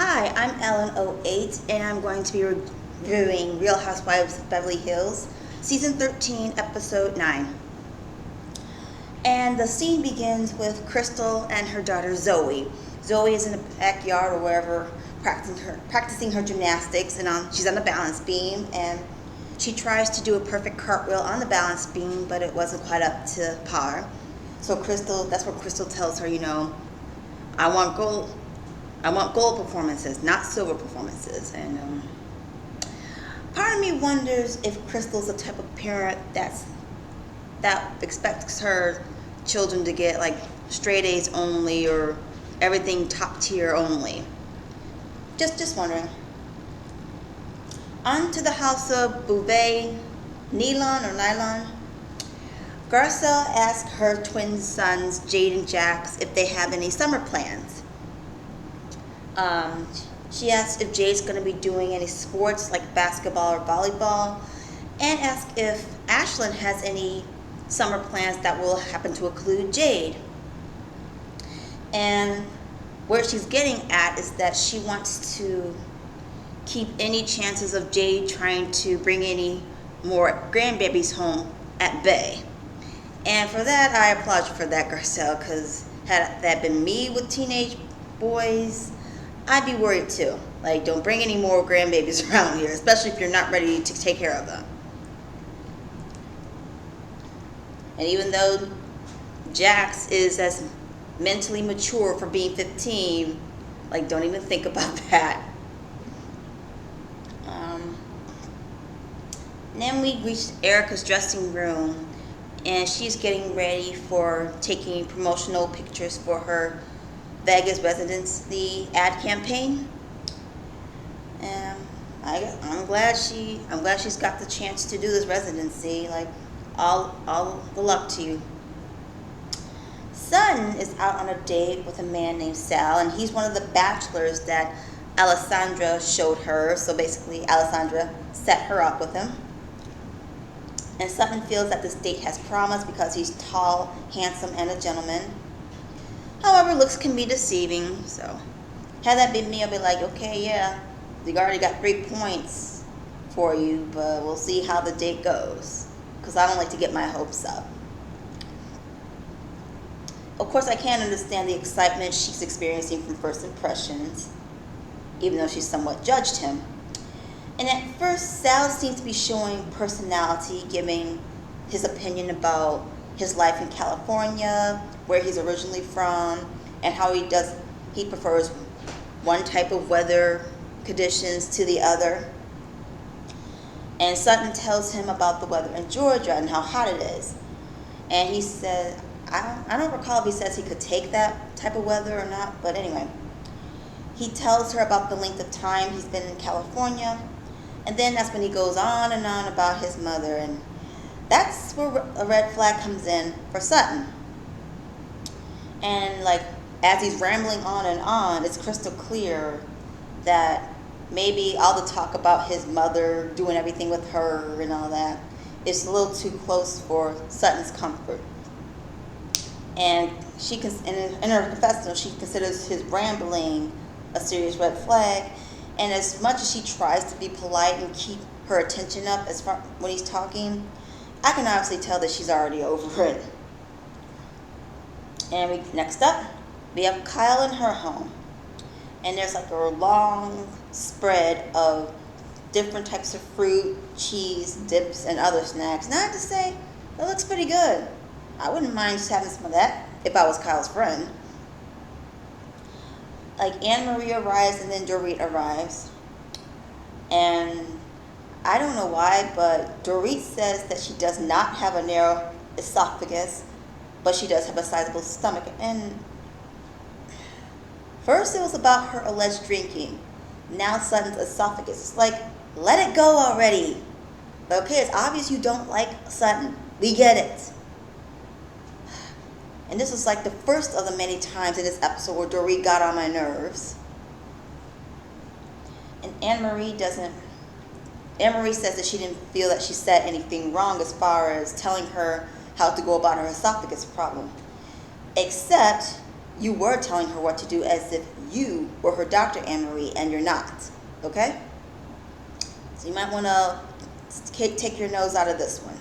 Hi, I'm Ellen 08, and I'm going to be reviewing Real Housewives of Beverly Hills, Season 13, Episode 9. And the scene begins with Crystal and her daughter Zoe. Zoe is in the backyard or wherever practicing her gymnastics, and she's on the balance beam, and she tries to do a perfect cartwheel on the balance beam, but it wasn't quite up to par. So that's what Crystal tells her, I want gold performances, not silver performances. And part of me wonders if Crystal's the type of parent that expects her children to get like straight A's only or everything top tier only. Just wondering. On to the house of Bouvet, Nylon. Garcelle asks her twin sons, Jade and Jax, if they have any summer plans. She asks if Jade's going to be doing any sports like basketball or volleyball, and asks if Ashlyn has any summer plans that will happen to include Jade. And where she's getting at is that she wants to keep any chances of Jade trying to bring any more grandbabies home at bay. And for that, I applaud you for that, Garcelle, because had that been me with teenage boys, I'd be worried too. Like, don't bring any more grandbabies around here, especially if you're not ready to take care of them. And even though Jax is as mentally mature for being 15, like, don't even think about that. And then we reached Erica's dressing room, and she's getting ready for taking promotional pictures for her Vegas residency ad campaign. And I'm glad she's got the chance to do this residency. Like, all the luck to you. Sutton is out on a date with a man named Sal, and he's one of the bachelors that Alessandra showed her. So basically, Alessandra set her up with him. And Sutton feels that this date has promise because he's tall, handsome, and a gentleman. However, looks can be deceiving, so had that been me, I'd be like, okay, yeah, we already got 3 points for you, but we'll see how the date goes, because I don't like to get my hopes up. Of course, I can't understand the excitement she's experiencing from first impressions, even though she somewhat judged him. And at first, Sal seems to be showing personality, giving his opinion about his life in California, where he's originally from, and how he prefers one type of weather conditions to the other. And Sutton tells him about the weather in Georgia and how hot it is. And he said, I don't recall if he says he could take that type of weather or not, but anyway. He tells her about the length of time he's been in California, and then that's when he goes on and on about his mother, and that's where a red flag comes in for Sutton. And like, as he's rambling on, it's crystal clear that maybe all the talk about his mother doing everything with her and all that is a little too close for Sutton's comfort. And in her confessional, she considers his rambling a serious red flag. And as much as she tries to be polite and keep her attention up when he's talking, I can obviously tell that she's already over it. And next up, we have Kyle in her home. And there's like a long spread of different types of fruit, cheese, dips, and other snacks. And I have to say, it looks pretty good. I wouldn't mind just having some of that if I was Kyle's friend. Like, Anne-Marie arrives and then Dorit arrives. And I don't know why, but Dorit says that she does not have a narrow esophagus, but she does have a sizable stomach. And first it was about her alleged drinking. Now Sutton's esophagus. It's like, let it go already. Okay, it's obvious you don't like Sutton. We get it. And this was like the first of the many times in this episode where Dorit got on my nerves. And Anne-Marie says that she didn't feel that she said anything wrong as far as telling her how to go about her esophagus problem. Except you were telling her what to do as if you were her Dr. Anne-Marie, and you're not. Okay? So you might want to take your nose out of this one.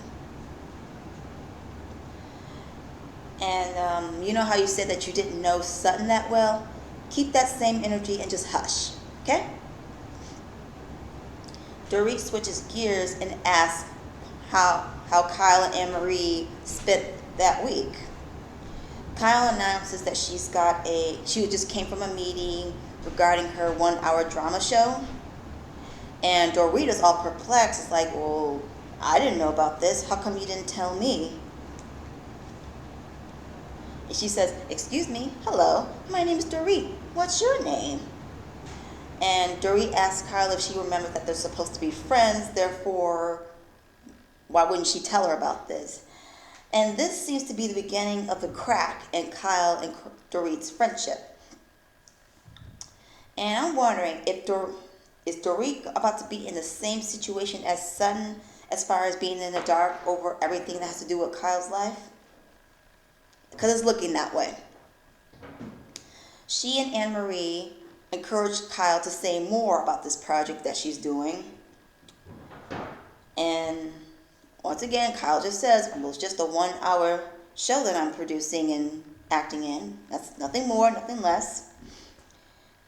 And you know how you said that you didn't know Sutton that well? Keep that same energy and just hush. Okay? Dorit switches gears and asks how Kyle and Anne-Marie spent that week. Kyle announces that she just came from a meeting regarding her 1-hour drama show. And Dorit is all perplexed. It's like, well, I didn't know about this. How come you didn't tell me? And she says, excuse me, hello, my name is Dorit. What's your name? And Dorit asks Kyle if she remembers that they're supposed to be friends, therefore, why wouldn't she tell her about this? And this seems to be the beginning of the crack in Kyle and Dorit's friendship. And I'm wondering, is Dorit about to be in the same situation as Sutton as far as being in the dark over everything that has to do with Kyle's life? Because it's looking that way. She and Anne-Marie encouraged Kyle to say more about this project that she's doing. And once again, Kyle just says, well, it's just a 1-hour show that I'm producing and acting in. That's nothing more, nothing less.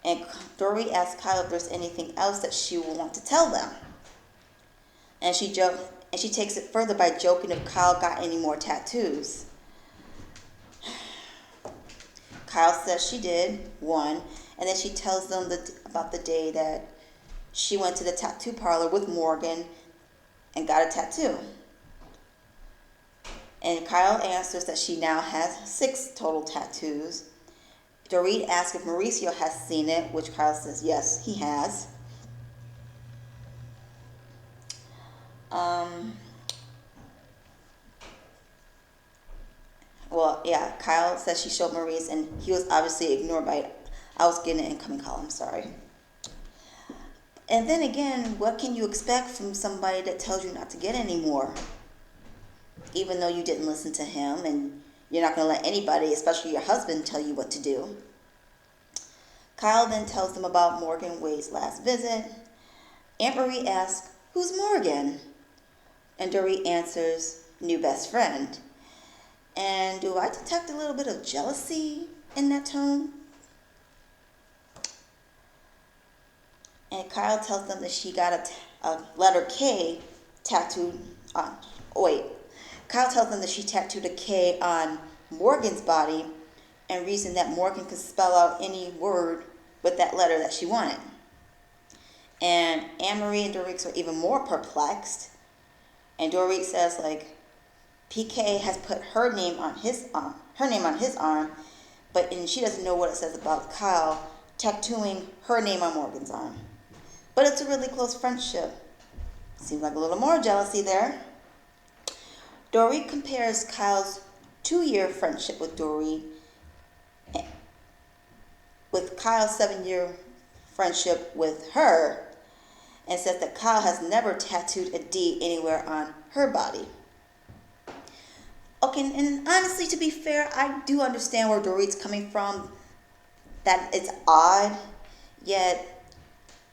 And Dorit asks Kyle if there's anything else that she will want to tell them. And she takes it further by joking if Kyle got any more tattoos. Kyle says she did, one, and then she tells them about the day that she went to the tattoo parlor with Morgan and got a tattoo. And Kyle answers that she now has 6 total tattoos. Dorit asks if Mauricio has seen it, which Kyle says yes, he has. Kyle says she showed Maurice, and he was obviously ignored by it. I was getting an incoming call, I'm sorry. And then again, what can you expect from somebody that tells you not to get any more? Even though you didn't listen to him, and you're not going to let anybody, especially your husband, tell you what to do. Kyle then tells them about Morgan Wade's last visit. Anne-Marie asks, who's Morgan? And Dorit answers, new best friend. And do I detect a little bit of jealousy in that tone? And Kyle tells them that she got a letter K tattooed on, Kyle tells them that she tattooed a K on Morgan's body, and reason that Morgan could spell out any word with that letter that she wanted. And Anne-Marie and Dorit are even more perplexed. And Dorit says, PK has put her name on his arm, and she doesn't know what it says about Kyle tattooing her name on Morgan's arm. But it's a really close friendship. Seems like a little more jealousy there. Dorit compares Kyle's 2-year friendship with Dorit with Kyle's 7-year friendship with her, and says that Kyle has never tattooed a D anywhere on her body. Okay, and honestly, to be fair, I do understand where Dorit's coming from, that it's odd, yet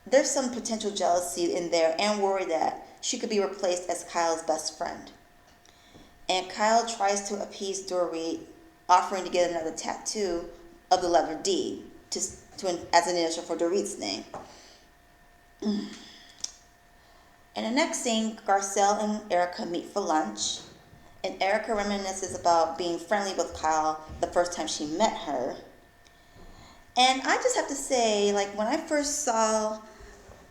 there's some potential jealousy in there and worry that she could be replaced as Kyle's best friend. And Kyle tries to appease Dorit, offering to get another tattoo of the letter D as an initial for Dorit's name. In the next scene, Garcelle and Erica meet for lunch. And Erica reminisces about being friendly with Kyle the first time she met her. And I just have to say, when I first saw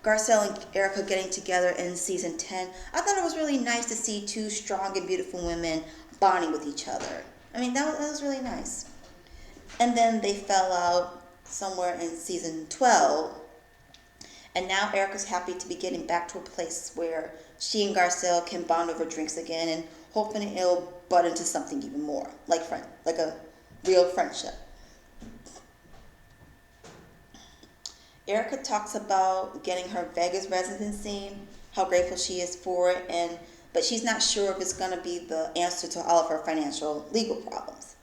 Garcelle and Erica getting together in season 10, I thought it was really nice to see 2 strong and beautiful women bonding with each other. I mean, that was really nice. And then they fell out somewhere in season 12. And now Erica's happy to be getting back to a place where she and Garcelle can bond over drinks again, and hoping it'll butt into something even more, like a real friendship. Erica talks about getting her Vegas residency, how grateful she is for it, but she's not sure if it's going to be the answer to all of her financial legal problems.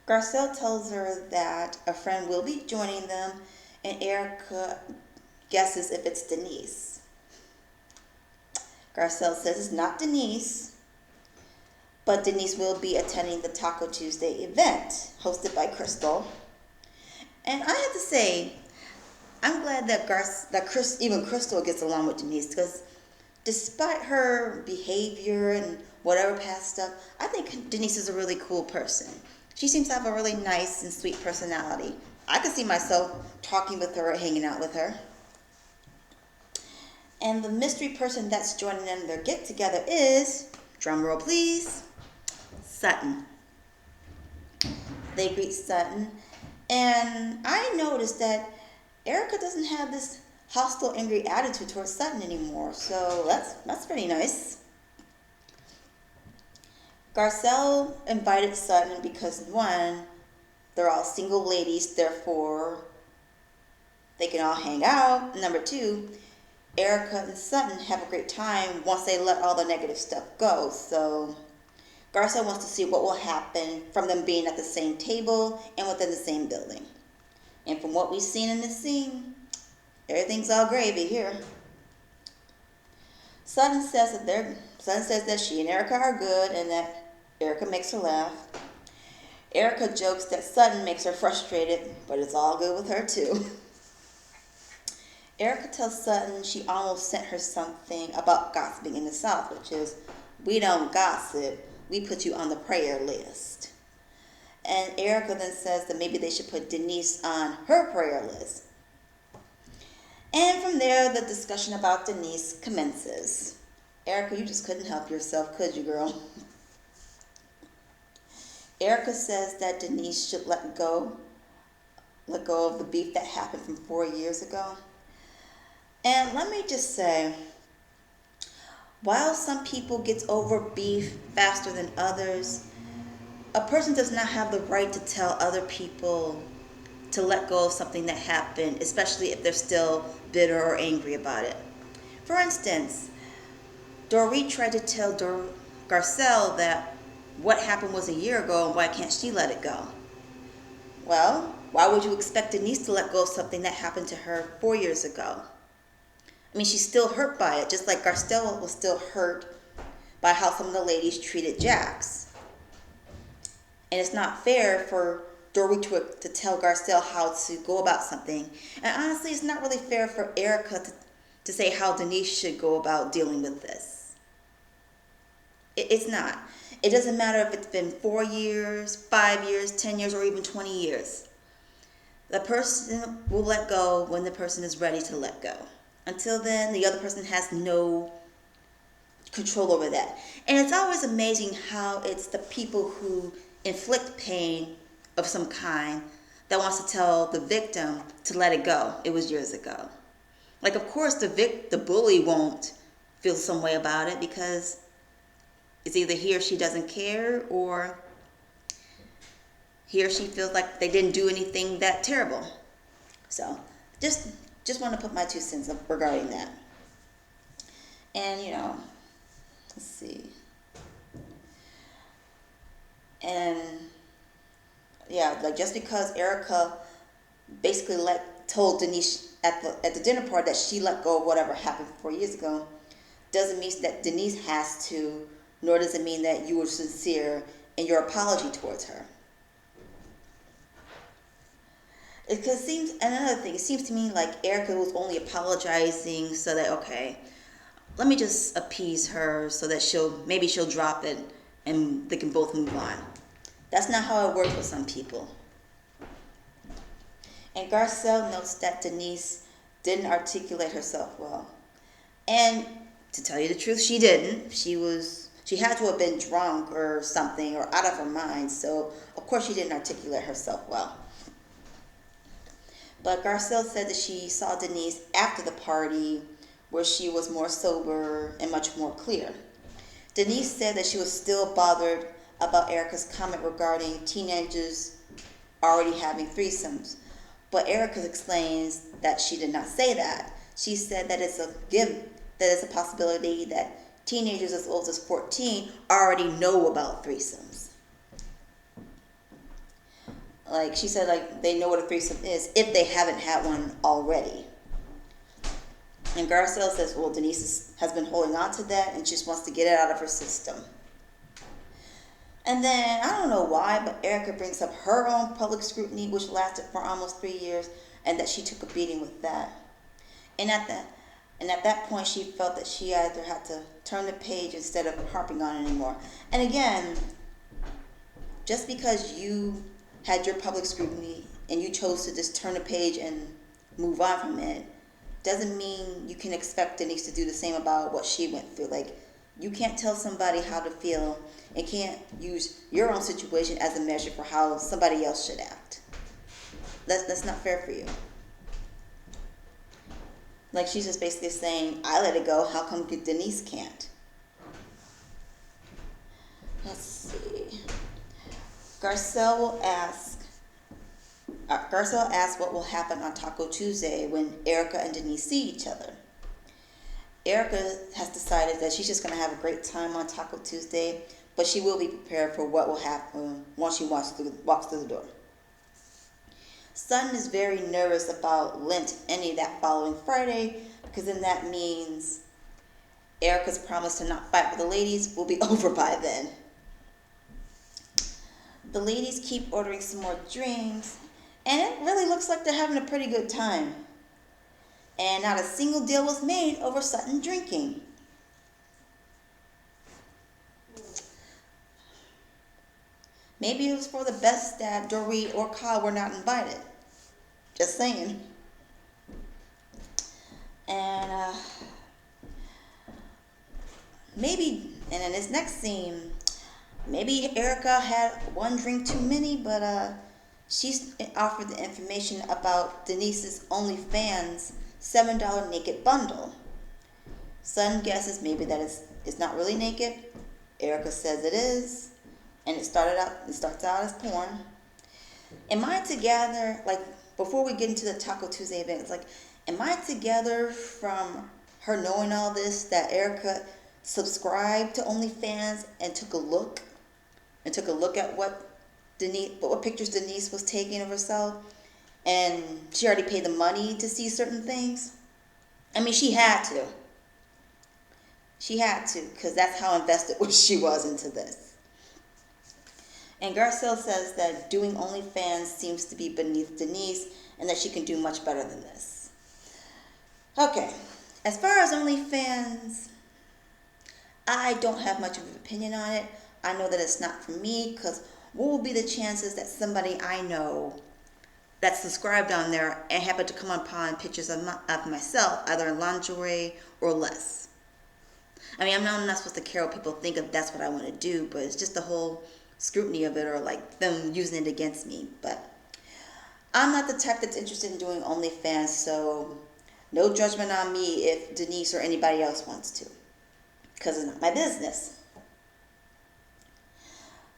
Garcelle tells her that a friend will be joining them, and Erica guesses if it's Denise. Garcelle says it's not Denise, but Denise will be attending the Taco Tuesday event hosted by Crystal. And I have to say, I'm glad that even Crystal gets along with Denise, because despite her behavior and whatever past stuff, I think Denise is a really cool person. She seems to have a really nice and sweet personality. I could see myself talking with her or hanging out with her. And the mystery person that's joining them in their get-together is, drumroll please, Sutton. They greet Sutton, and I noticed that Erica doesn't have this hostile, angry attitude towards Sutton anymore, so that's pretty nice. Garcelle invited Sutton because, one, they're all single ladies, therefore they can all hang out. Number two, Erica and Sutton have a great time once they let all the negative stuff go. So Garcelle wants to see what will happen from them being at the same table and within the same building. And from what we've seen in this scene, everything's all gravy here. Sutton says that she and Erica are good and that Erica makes her laugh. Erica jokes that Sutton makes her frustrated, but it's all good with her too. Erica tells Sutton she almost sent her something about gossiping in the South, which is, we don't gossip, we put you on the prayer list. And Erica then says that maybe they should put Denise on her prayer list. And from there, the discussion about Denise commences. Erica, you just couldn't help yourself, could you, girl? Erica says that Denise should let go of the beef that happened from 4 years ago. And let me just say, while some people get over beef faster than others, a person does not have the right to tell other people to let go of something that happened, especially if they're still bitter or angry about it. For instance, Dorit tried to tell Garcelle that what happened was a year ago and why can't she let it go? Well, why would you expect Denise to let go of something that happened to her 4 years ago? I mean, she's still hurt by it, just like Garcelle was still hurt by how some of the ladies treated Jax. And it's not fair for Dorit to tell Garcelle how to go about something. And honestly, it's not really fair for Erica to say how Denise should go about dealing with this. It's not. It doesn't matter if it's been 4 years, 5 years, 10 years, or even 20 years. The person will let go when the person is ready to let go. Until then, the other person has no control over that. And it's always amazing how it's the people who inflict pain of some kind that wants to tell the victim to let it go. It was years ago. Like, of course, the bully won't feel some way about it because it's either he or she doesn't care, or he or she feels like they didn't do anything that terrible. So just want to put my 2 cents up regarding that. And, let's see. And, yeah, like, just because Erica basically told Denise at the dinner party that she let go of whatever happened 4 years ago, doesn't mean that Denise has to, nor does it mean that you were sincere in your apology towards her. And another thing, it seems to me like Erica was only apologizing so that, okay, let me just appease her so that maybe she'll drop it and they can both move on. That's not how it works with some people. And Garcelle notes that Denise didn't articulate herself well. And to tell you the truth, she didn't. She had to have been drunk or something, or out of her mind, so of course she didn't articulate herself well. But Garcelle said that she saw Denise after the party, where she was more sober and much more clear. Denise said that she was still bothered about Erica's comment regarding teenagers already having threesomes. But Erica explains that she did not say that. She said that it's a possibility that teenagers as old as 14 already know about threesomes. Like she said, like they know what a threesome is if they haven't had one already. And Garcelle says, well, has been holding on to that and just wants to get it out of her system. And then, I don't know why, but Erica brings up her own public scrutiny, which lasted for almost 3 years, and that she took a beating with that. And at that point, she felt that she either had to turn the page instead of harping on it anymore. And again, just because you had your public scrutiny and you chose to just turn the page and move on from it, doesn't mean you can expect Denise to do the same about what she went through. Like, you can't tell somebody how to feel and can't use your own situation as a measure for how somebody else should act. That's not fair for you. Like, she's just basically saying, I let it go, how come Denise can't? Let's see. Garcelle asks what will happen on Taco Tuesday when Erica and Denise see each other. Erica has decided that she's just going to have a great time on Taco Tuesday, but she will be prepared for what will happen once she walks through the door. Sutton is very nervous about Lent ending that following Friday, because then that means Erica's promise to not fight with the ladies will be over by then. The ladies keep ordering some more drinks, and it really looks like they're having a pretty good time. And not a single deal was made over Sutton drinking. Maybe it was for the best that Dorit or Kyle were not invited. Just saying. And and in this next scene, maybe Erica had one drink too many, but she's offered the information about Denise's OnlyFans $7 naked bundle. Sutton guesses maybe that it's not really naked. Erica says it is, and it starts out as porn. Am I to gather, like, before we get into the Taco Tuesday event, it's like, am I to gather from her knowing all this that Erica subscribed to OnlyFans and took a look at what pictures Denise was taking of herself, and she already paid the money to see certain things? I mean, she had to, because that's how invested she was into this. And Garcelle says that doing OnlyFans seems to be beneath Denise and that she can do much better than this. Okay, as far as OnlyFans, I don't have much of an opinion on it. I know that it's not for me, because what will be the chances that somebody I know that's subscribed on there and happened to come upon pictures of myself, either in lingerie or less? I mean, I'm not supposed to care what people think if that's what I want to do, but it's just the whole scrutiny of it, or like them using it against me. But I'm not the type that's interested in doing OnlyFans, so no judgment on me if Denise or anybody else wants to, because it's not my business.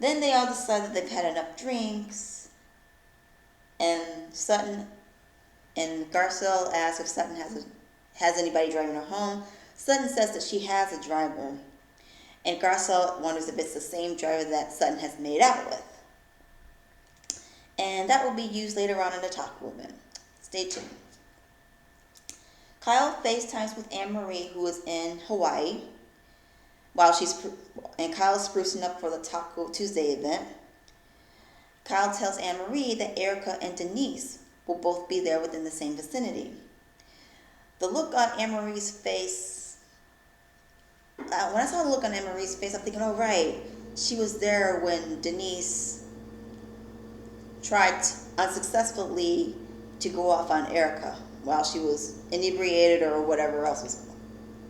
Then they all decide that they've had enough drinks, and Garcelle asks if Sutton has anybody driving her home. Sutton says that she has a driver, and Garcelle wonders if it's the same driver that Sutton has made out with. And that will be used later on in the Taco event. Stay tuned. Kyle FaceTimes with Anne-Marie, who is in Hawaii, and Kyle's sprucing up for the Taco Tuesday event. Kyle tells Anne-Marie that Erica and Denise will both be there within the same vicinity. The look on Anne-Marie's face, when I saw the look on Anne-Marie's face, I'm thinking, oh right, she was there when Denise tried unsuccessfully to go off on Erica while she was inebriated or whatever else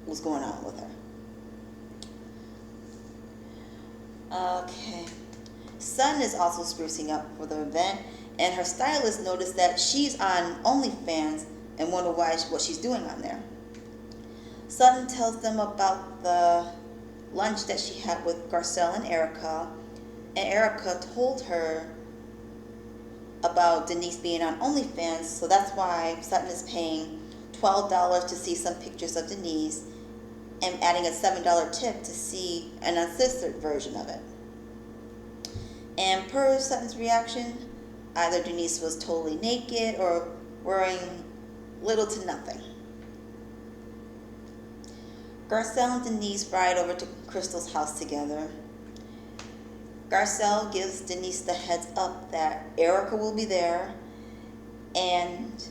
was going on with her. Okay. Sutton is also sprucing up for the event, and her stylist noticed that she's on OnlyFans and wonder what she's doing on there. Sutton tells them about the lunch that she had with Garcelle and Erica told her about Denise being on OnlyFans, so that's why Sutton is paying $12 to see some pictures of Denise and adding a $7 tip to see an uncensored version of it. And per Sutton's reaction, Either Denise was totally naked or wearing little to nothing. Garcelle and Denise ride over to Crystal's house together. Garcelle gives Denise the heads up that Erica will be there and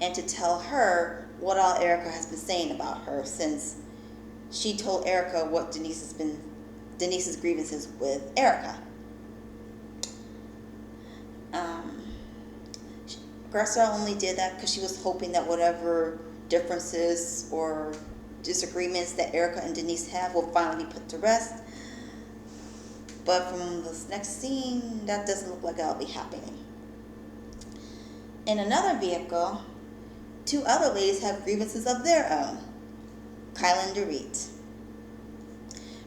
to tell her what all Erica has been saying about her, since she told Erica what Denise's grievances with Erica. Garcelle only did that because she was hoping that whatever differences or disagreements that Erica and Denise have will finally be put to rest. But from this next scene, that doesn't look like that'll be happening. In another vehicle, two other ladies have grievances of their own, Kyle and Dorit.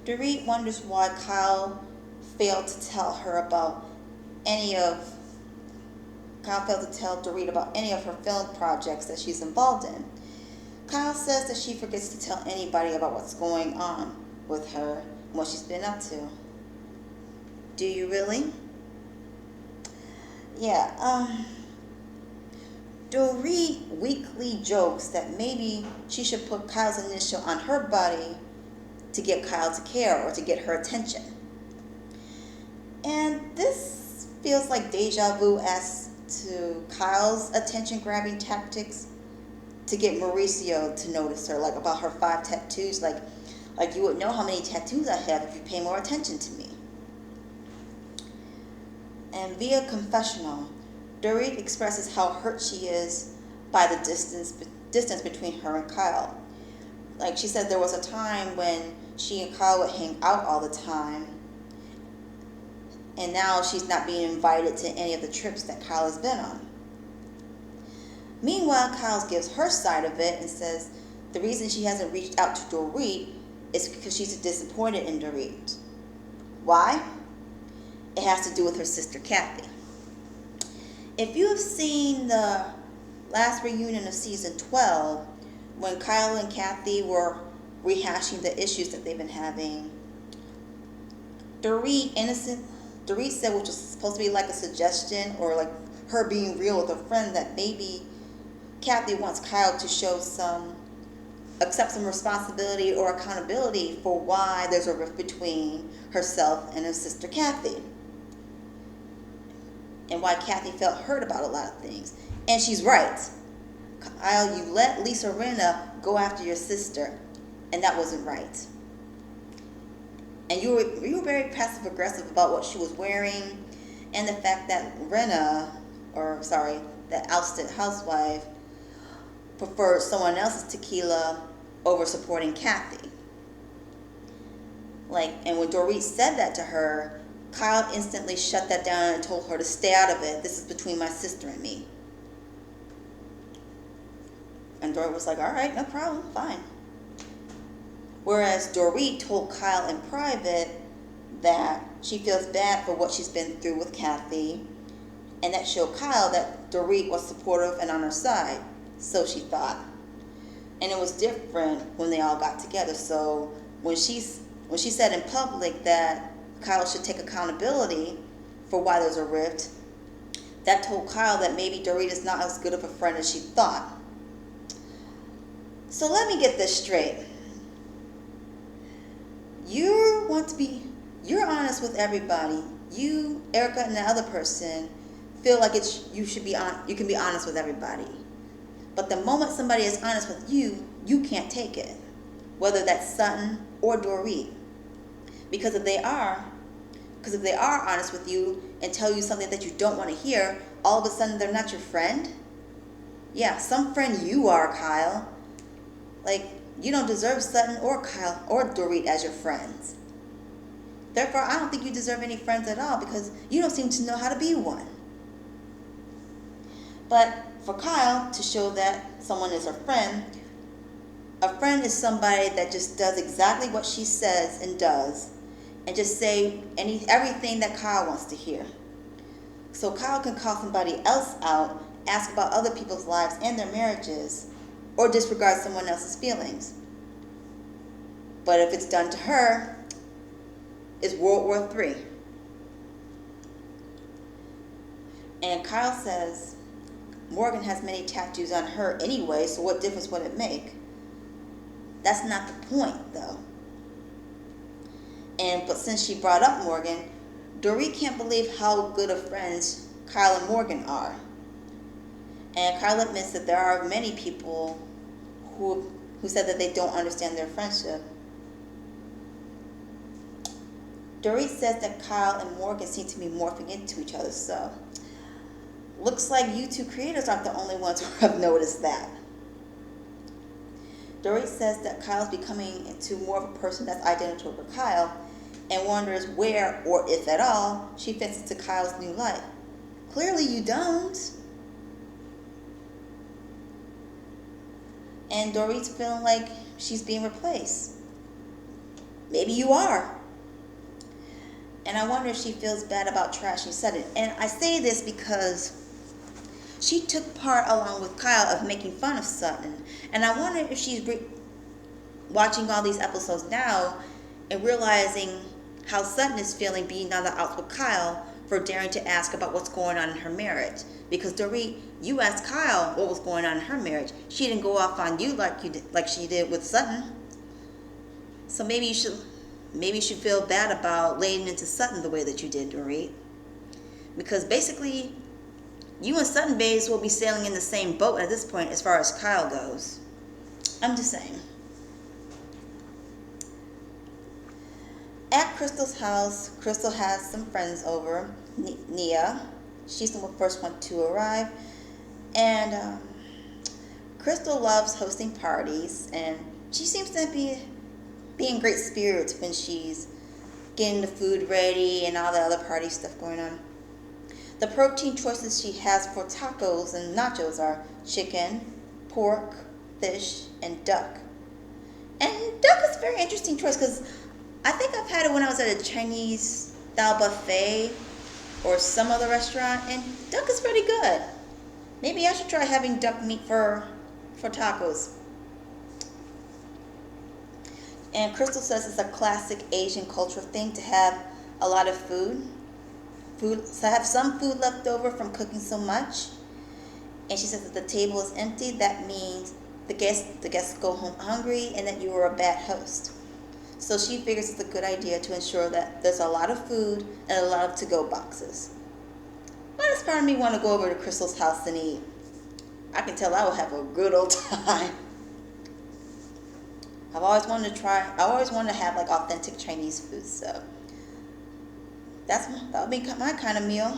Dorit wonders why Kyle failed to tell Dorit about any of her film projects that she's involved in. Kyle says that she forgets to tell anybody about what's going on with her and what she's been up to. Do you really? Yeah, Dorit weakly jokes that maybe she should put Kyle's initial on her body to get Kyle to care or to get her attention. And this feels like deja vu as to Kyle's attention-grabbing tactics to get Mauricio to notice her, like about her 5 tattoos. Like you would know how many tattoos I have if you pay more attention to me. And via confessional, Dorit expresses how hurt she is by the distance between her and Kyle. Like she said, there was a time when she and Kyle would hang out all the time, and now she's not being invited to any of the trips that Kyle has been on. Meanwhile, Kyle gives her side of it and says the reason she hasn't reached out to Dorit is because she's disappointed in Dorit. Why? It has to do with her sister Kathy. If you have seen the last reunion of season 12, when Kyle and Kathy were rehashing the issues that they've been having, Dorit said, which was supposed to be like a suggestion or like her being real with a friend, that maybe Kathy wants Kyle to accept some responsibility or accountability for why there's a rift between herself and her sister Kathy, and why Kathy felt hurt about a lot of things. And she's right. Kyle, you let Lisa Rinna go after your sister, and that wasn't right. And you were very passive aggressive about what she was wearing, and the fact that that ousted housewife preferred someone else's tequila over supporting Kathy. And when Dorit said that to her, Kyle instantly shut that down and told her to stay out of it. This is between my sister and me. And Dorit was like, all right, no problem, fine. Whereas Dorit told Kyle in private that she feels bad for what she's been through with Kathy, and that showed Kyle that Dorit was supportive and on her side, so she thought. And it was different when they all got together. So when she said in public that Kyle should take accountability for why there's a rift, that told Kyle that maybe Dorit is not as good of a friend as she thought. So let me get this straight. You're honest with everybody. You, Erica, and the other person feel like you can be honest with everybody. But the moment somebody is honest with you, you can't take it. Whether that's Sutton or Dorit. Because if they are honest with you and tell you something that you don't want to hear, all of a sudden they're not your friend? Yeah, some friend you are, Kyle. You don't deserve Sutton or Kyle or Dorit as your friends. Therefore, I don't think you deserve any friends at all, because you don't seem to know how to be one. But for Kyle to show that someone is a friend is somebody that just does exactly what she says and does, and just say everything that Kyle wants to hear. So Kyle can call somebody else out, ask about other people's lives and their marriages, or disregard someone else's feelings. But if it's done to her, it's World War III. And Kyle says, Morgan has many tattoos on her anyway, so what difference would it make? That's not the point, though. But since she brought up Morgan, Dorit can't believe how good of friends Kyle and Morgan are. And Kyle admits that there are many people who said that they don't understand their friendship. Dorit says that Kyle and Morgan seem to be morphing into each other, so looks like you two creators aren't the only ones who have noticed that. Dorit says that Kyle's becoming into more of a person that's identical to Kyle and wonders where, or if at all, she fits into Kyle's new life. Clearly you don't. And Dorit's feeling like she's being replaced. Maybe you are. And I wonder if she feels bad about trashing Sutton. And I say this because she took part, along with Kyle, of making fun of Sutton. And I wonder if she's watching all these episodes now and realizing how Sutton is feeling being on the outs with Kyle for daring to ask about what's going on in her marriage. Because Dorit, you asked Kyle what was going on in her marriage. She didn't go off on you like she did with Sutton. So maybe you should feel bad about laying into Sutton the way that you did, Dorit. Because basically, you and Sutton Bays will be sailing in the same boat at this point as far as Kyle goes. I'm just saying. At Crystal's house, Crystal has some friends over. Nia, she's the first one to arrive. And Crystal loves hosting parties, and she seems to be in great spirits when she's getting the food ready and all the other party stuff going on. The protein choices she has for tacos and nachos are chicken, pork, fish, and duck. And duck is a very interesting choice because I think I've had it when I was at a Chinese style buffet or some other restaurant, and duck is pretty good. Maybe I should try having duck meat for tacos. And Crystal says it's a classic Asian cultural thing to have a lot of food, to have some food left over from cooking so much. And she says that the table is empty. That means the guests go home hungry and that you were a bad host. So she figures it's a good idea to ensure that there's a lot of food and a lot of to-go boxes. Why does part of me want to go over to Crystal's house and eat? I can tell I will have a good old time. I always wanted to have like authentic Chinese food, so that would be my kind of meal.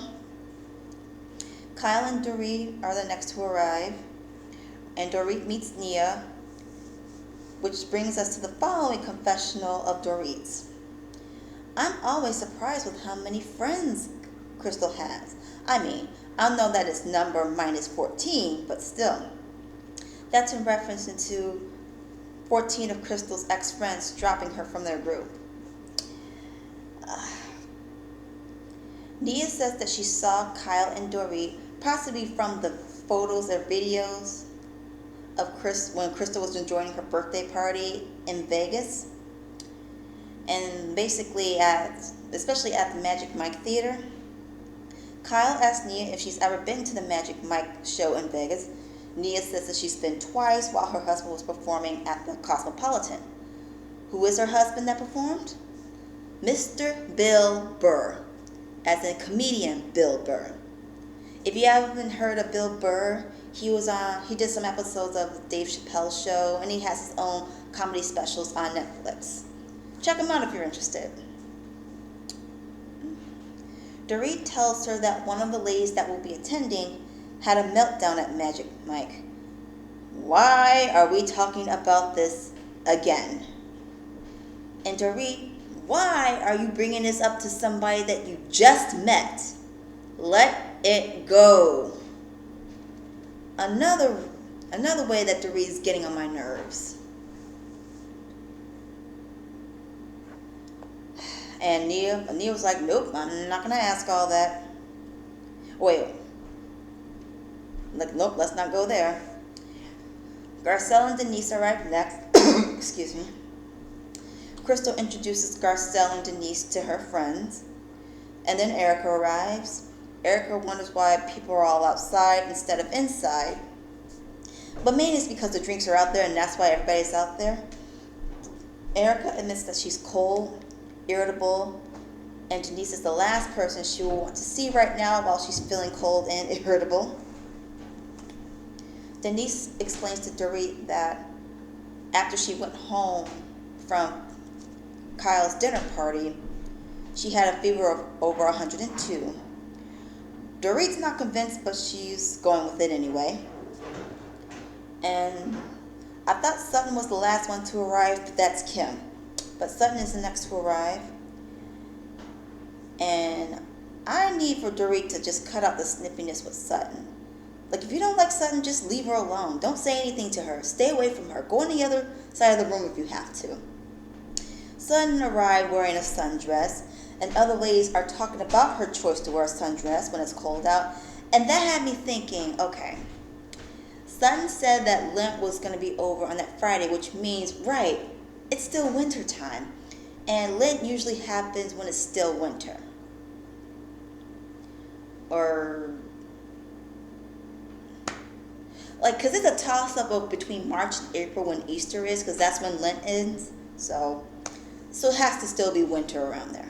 Kyle and Dorit are the next to arrive, and Dorit meets Nia, which brings us to the following confessional of Dorit's. I'm always surprised with how many friends Crystal has. I mean, I know that it's number minus 14, but still. That's in reference to 14 of Crystal's ex-friends dropping her from their group. Nia says that she saw Kyle and Dorit, possibly from the photos or videos of when Crystal was enjoying her birthday party in Vegas. And basically especially at the Magic Mike Theater. Kyle asked Nia if she's ever been to the Magic Mike show in Vegas. Nia says that she's been twice while her husband was performing at the Cosmopolitan. Who is her husband that performed? Mr. Bill Burr, as in comedian Bill Burr. If you haven't heard of Bill Burr, he did some episodes of Dave Chappelle's show, and he has his own comedy specials on Netflix. Check him out if you're interested. Dorit tells her that one of the ladies that will be attending had a meltdown at Magic Mike. Why are we talking about this again? And Dorit, why are you bringing this up to somebody that you just met? Let it go. Another way that Dorit is getting on my nerves. And Nia was like, nope, I'm not going to ask all that. Wait. Like, nope, let's not go there. Garcelle and Denise arrive next. Excuse me. Crystal introduces Garcelle and Denise to her friends. And then Erica arrives. Erica wonders why people are all outside instead of inside. But mainly it's because the drinks are out there and that's why everybody's out there. Erica admits that she's cold, irritable, and Denise is the last person she will want to see right now while she's feeling cold and irritable. Denise explains to Dorit that after she went home from Kyle's dinner party, she had a fever of over 102. Dorit's not convinced, but she's going with it anyway. And I thought Sutton was the last one to arrive, but that's Kim. But Sutton is the next to arrive. And I need for Dorit to just cut out the snippiness with Sutton. Like, if you don't like Sutton, just leave her alone. Don't say anything to her. Stay away from her. Go on the other side of the room if you have to. Sutton arrived wearing a sundress, and other ladies are talking about her choice to wear a sundress when it's cold out. And that had me thinking, okay, Sutton said that Lent was going to be over on that Friday, which means, right, it's still winter time. And Lent usually happens when it's still winter. Or, like, because it's a toss-up of between March and April when Easter is, because that's when Lent ends. So it has to still be winter around there.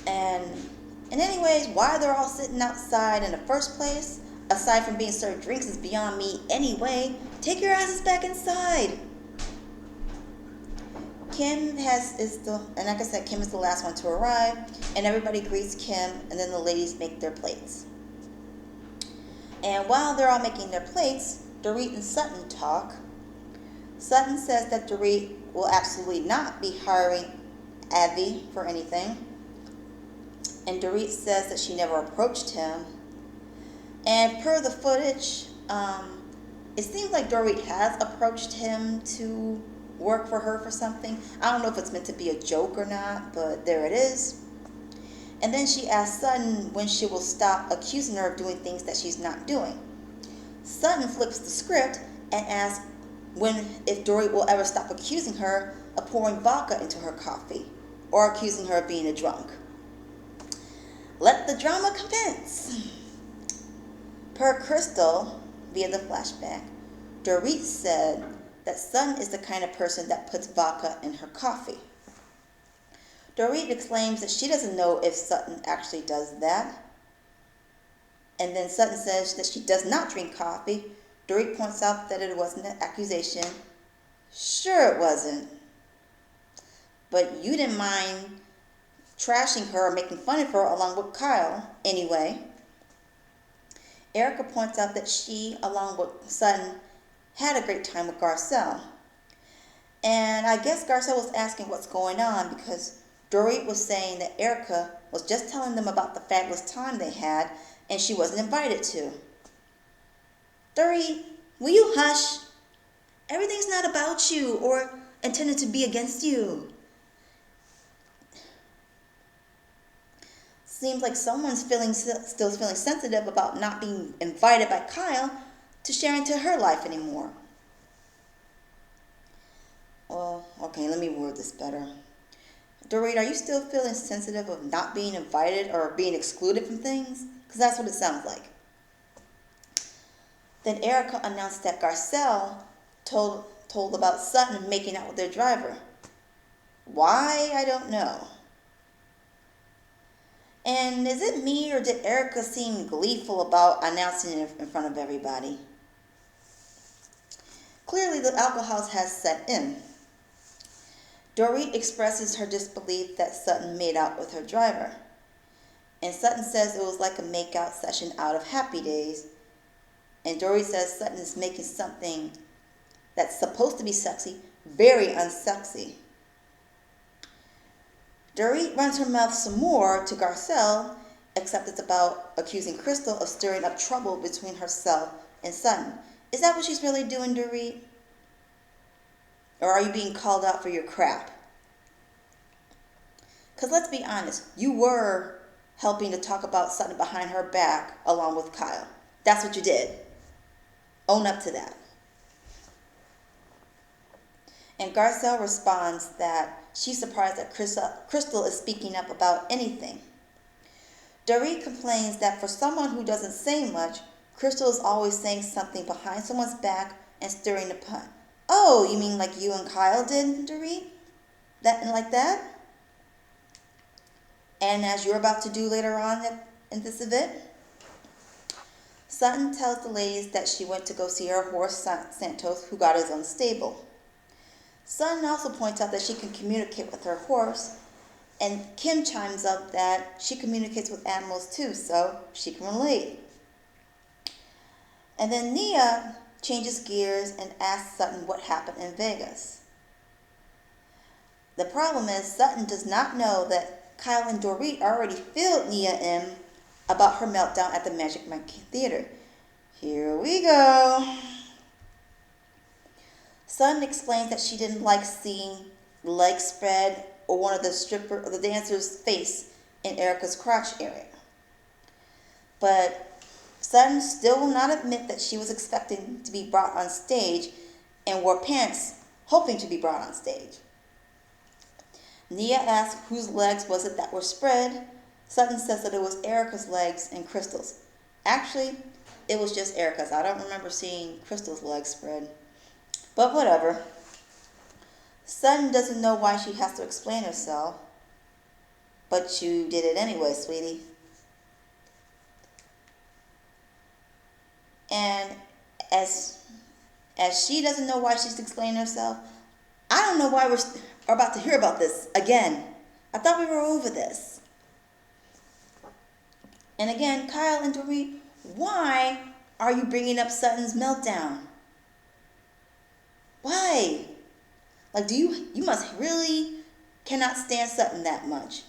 And anyways, why they're all sitting outside in the first place, aside from being served drinks, is beyond me anyway. Take your asses back inside. And like I said, Kim is the last one to arrive, and everybody greets Kim, and then the ladies make their plates. And while they're all making their plates, Dorit and Sutton talk. Sutton says that Dorit will absolutely not be hiring Abby for anything. And Dorit says that she never approached him. And per the footage, it seems like Dorit has approached him to work for her for something. I don't know if it's meant to be a joke or not, but there it is. And then she asks Sutton when she will stop accusing her of doing things that she's not doing. Sutton flips the script and asks if Dorit will ever stop accusing her of pouring vodka into her coffee or accusing her of being a drunk. Let the drama commence. Per Crystal, via the flashback, Dorit said that Sutton is the kind of person that puts vodka in her coffee. Dorit exclaims that she doesn't know if Sutton actually does that. And then Sutton says that she does not drink coffee. Dorit points out that it wasn't an accusation. Sure it wasn't. But you didn't mind trashing her or making fun of her along with Kyle anyway. Erica points out that she, along with Sutton, had a great time with Garcelle. And I guess Garcelle was asking what's going on because Dorit was saying that Erica was just telling them about the fabulous time they had and she wasn't invited to. Dorit, will you hush? Everything's not about you or intended to be against you. Seems like someone's still feeling sensitive about not being invited by Kyle to share into her life anymore. Well, okay, let me word this better. Dorit, are you still feeling sensitive of not being invited or being excluded from things? Because that's what it sounds like. Then Erica announced that Garcelle told about Sutton making out with their driver. Why? I don't know. And is it me or did Erica seem gleeful about announcing it in front of everybody? Clearly the alcohol has set in. Dorit expresses her disbelief that Sutton made out with her driver. And Sutton says it was like a make-out session out of Happy Days. And Dorit says Sutton is making something that's supposed to be sexy very unsexy. Dorit runs her mouth some more to Garcelle, except it's about accusing Crystal of stirring up trouble between herself and Sutton. Is that what she's really doing, Dorit? Or are you being called out for your crap? Because let's be honest, you were helping to talk about Sutton behind her back along with Kyle. That's what you did. Own up to that. And Garcelle responds that she's surprised that Crystal is speaking up about anything. Dorit complains that for someone who doesn't say much, Crystal is always saying something behind someone's back and stirring the pot. Oh, you mean like you and Kyle did, Dorit? That and like that? And as you're about to do later on in this event? Sutton tells the ladies that she went to go see her horse Santos, who got his unstable. Sutton also points out that she can communicate with her horse, and Kim chimes up that she communicates with animals too, so she can relate. And then Nia changes gears and asks Sutton what happened in Vegas. The problem is Sutton does not know that Kyle and Dorit already filled Nia in about her meltdown at the Magic Mike Theater. Here we go. Sutton explains that she didn't like seeing the leg spread or one of the dancer's face in Erica's crotch area. But Sutton still will not admit that she was expecting to be brought on stage and wore pants hoping to be brought on stage. Nia asks whose legs was it that were spread. Sutton says that it was Erica's legs and Crystal's. Actually, it was just Erica's. I don't remember seeing Crystal's legs spread. But whatever. Sutton doesn't know why she has to explain herself. But you did it anyway, sweetie. And as she doesn't know why she's explaining herself, I don't know why we're about to hear about this again. I thought we were over this. And again, Kyle and Dorit, why are you bringing up Sutton's meltdown? Why? Like, you must really cannot stand Sutton that much.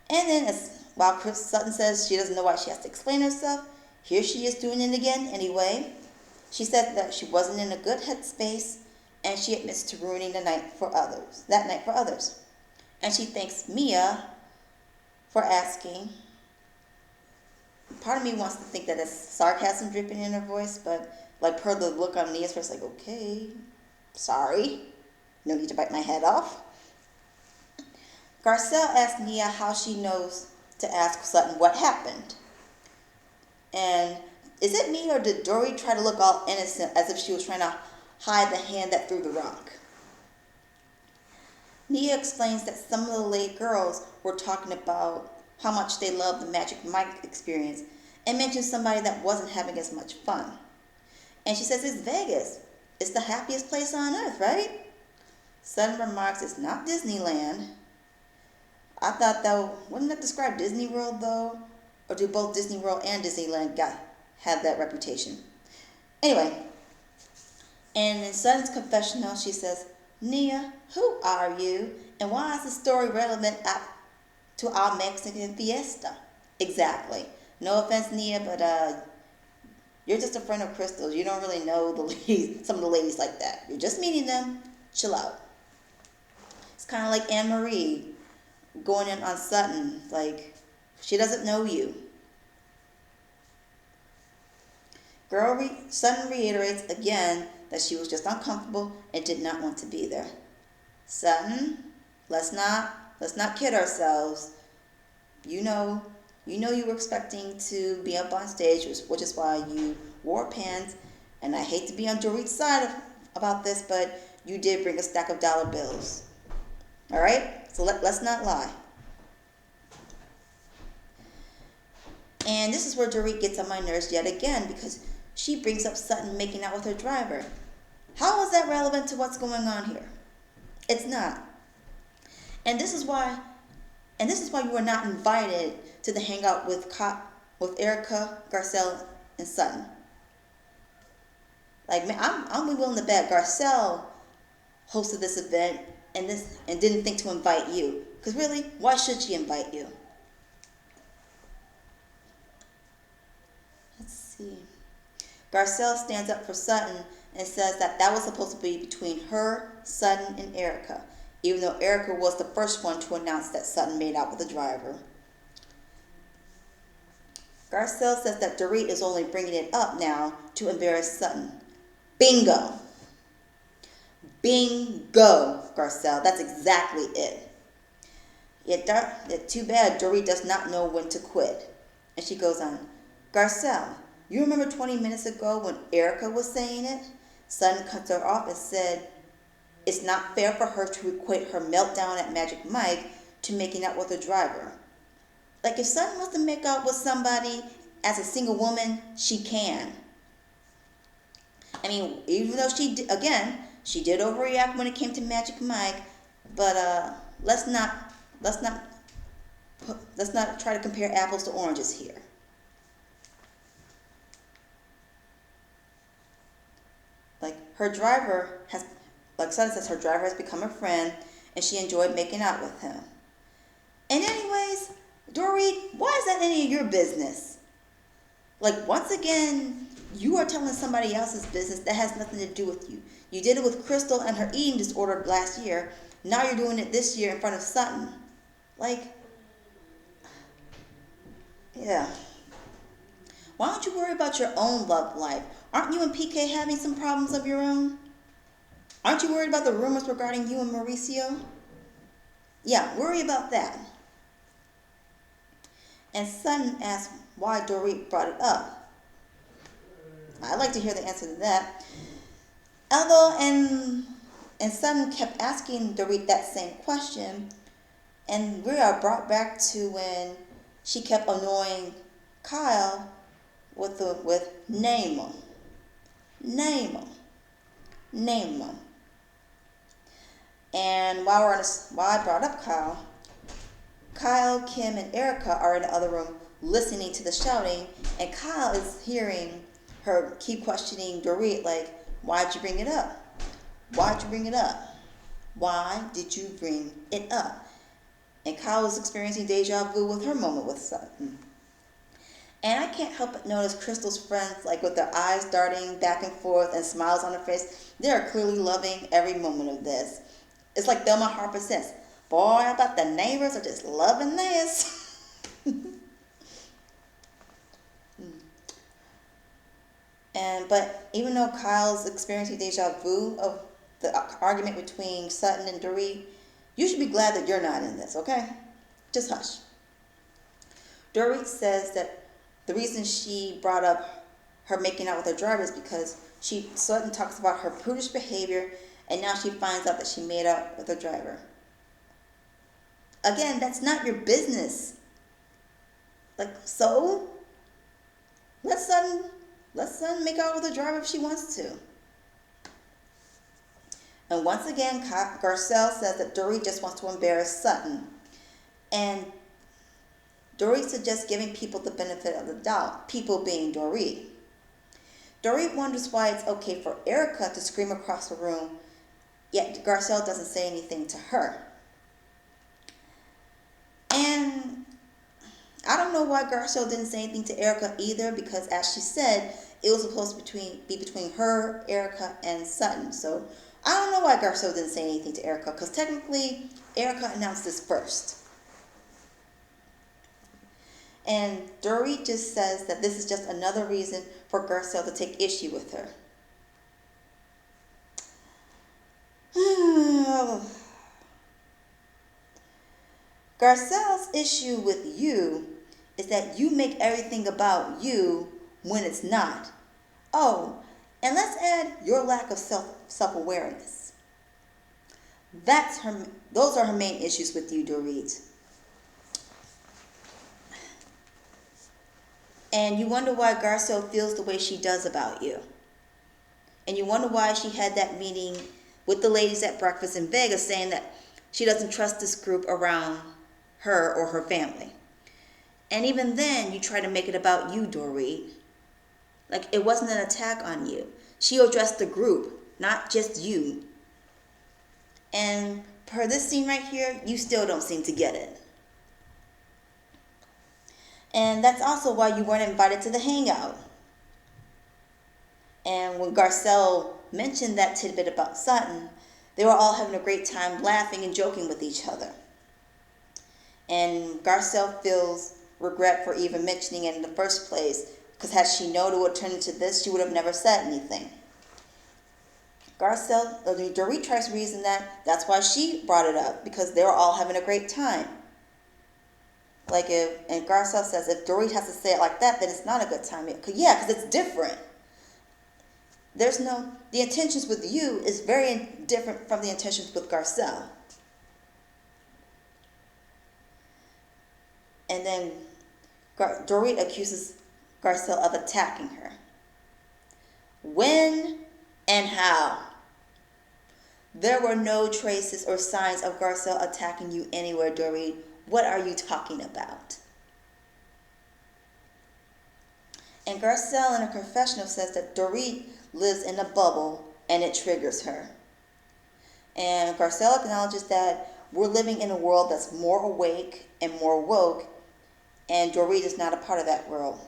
And then, while Sutton says she doesn't know why she has to explain herself, here she is doing it again anyway. She said that she wasn't in a good headspace, and she admits to ruining that night for others. And she thanks Mia for asking. Part of me wants to think that it's sarcasm dripping in her voice, but like per the look on Mia's face, like, okay, sorry, no need to bite my head off. Garcelle asked Nia how she knows to ask Sutton what happened. And is it me, or did Dorit try to look all innocent as if she was trying to hide the hand that threw the rock? Nia explains that some of the late girls were talking about how much they loved the Magic Mike experience and mentioned somebody that wasn't having as much fun. And she says it's Vegas. It's the happiest place on earth, right? Sutton remarks it's not Disneyland. I thought though, wouldn't that describe Disney World though? Or do both Disney World and Disneyland have that reputation? Anyway, and in Sutton's confessional, she says, Nia, who are you? And why is the story relevant to our Mexican fiesta? Exactly. No offense, Nia, but you're just a friend of Crystal's. You don't really know the ladies, some of the ladies like that. You're just meeting them. Chill out. It's kind of like Anne-Marie going in on Sutton. Like, she doesn't know you. Sutton reiterates again that she was just uncomfortable and did not want to be there. Sutton, let's not kid ourselves. You know you were expecting to be up on stage, which is why you wore pants. And I hate to be on Dorit's side about this, but you did bring a stack of dollar bills. All right? So let's not lie. And this is where Dorit gets on my nerves yet again, because she brings up Sutton making out with her driver. How is that relevant to what's going on here? It's not. And this is why you were not invited to the hangout with Erica, Garcelle, and Sutton. Like, man, I'm willing to bet Garcelle hosted this event and didn't think to invite you. Because really, why should she invite you? Let's see. Garcelle stands up for Sutton and says that was supposed to be between her, Sutton, and Erica, even though Erica was the first one to announce that Sutton made out with the driver. Garcelle says that Dorit is only bringing it up now to embarrass Sutton. Bingo. Bingo, Garcelle. That's exactly it. Yet too bad Dory does not know when to quit. And she goes on, Garcelle, you remember 20 minutes ago when Erica was saying it? Sutton cut her off and said, it's not fair for her to equate her meltdown at Magic Mike to making out with a driver. Like, if Sutton wants to make out with somebody as a single woman, she can. I mean, even though she did overreact when it came to Magic Mike, but let's not try to compare apples to oranges here. Like Sutton says, her driver has become a friend, and she enjoyed making out with him. And anyways, Dorit, why is that any of your business? Like, once again, you are telling somebody else's business that has nothing to do with you. You did it with Crystal and her eating disorder last year. Now you're doing it this year in front of Sutton. Like, yeah. Why don't you worry about your own love life? Aren't you and PK having some problems of your own? Aren't you worried about the rumors regarding you and Mauricio? Yeah, worry about that. And Sutton asked why Dorit brought it up. I'd like to hear the answer to that. Although, and Sutton kept asking Dorit that same question, and we are brought back to when she kept annoying Kyle with name him. And while I brought up Kyle, Kim, and Erica are in the other room listening to the shouting, and Kyle is hearing her keep questioning Dorit, like, why'd you bring it up? Why'd you bring it up? Why did you bring it up? And Kyle was experiencing deja vu with her moment with Sutton. And I can't help but notice Crystal's friends, like, with their eyes darting back and forth and smiles on their face, they are clearly loving every moment of this. It's like Thelma Harper says, boy, I bet the neighbors are just loving this. But even though Kyle's experiencing deja vu of the argument between Sutton and Dorit, you should be glad that you're not in this, okay? Just hush. Dorit says that the reason she brought up her making out with her driver is because Sutton talks about her prudish behavior, and now she finds out that she made out with her driver. Again, that's not your business. Like, so let Sutton make out with her driver if she wants to. And once again, Garcelle says that Dorit just wants to embarrass Sutton. And Dorit suggests giving people the benefit of the doubt, people being Dorit. Dorit wonders why it's okay for Erica to scream across the room, yet Garcelle doesn't say anything to her. And I don't know why Garcelle didn't say anything to Erica either, because as she said, it was supposed to be between her, Erica, and Sutton. So I don't know why Garcelle didn't say anything to Erica, because technically Erica announced this first. And Dorit just says that this is just another reason for Garcelle to take issue with her. Garcelle's issue with you is that you make everything about you when it's not. Oh, and let's add your lack of self-awareness. Those are her main issues with you, Dorit. And you wonder why Garcelle feels the way she does about you. And you wonder why she had that meeting with the ladies at breakfast in Vegas saying that she doesn't trust this group around her or her family. And even then, you try to make it about you, Dorit. Like, it wasn't an attack on you. She addressed the group, not just you. And per this scene right here, you still don't seem to get it. And that's also why you weren't invited to the hangout. And when Garcelle mentioned that tidbit about Sutton, they were all having a great time laughing and joking with each other. And Garcelle feels regret for even mentioning it in the first place, because had she known it would turn into this, she would have never said anything. Dorit tries to reason that that's why she brought it up, because they were all having a great time. Like and Garcelle says, if Dorit has to say it like that, then it's not a good time. Yeah, because it's different. The intentions with you is very different from the intentions with Garcelle. And then Dorit accuses Garcelle of attacking her. When and how? There were no traces or signs of Garcelle attacking you anywhere, Dorit. What are you talking about? And Garcelle in a confessional says that Dorit lives in a bubble and it triggers her. And Garcelle acknowledges that we're living in a world that's more awake and more woke, and Dorit is not a part of that world.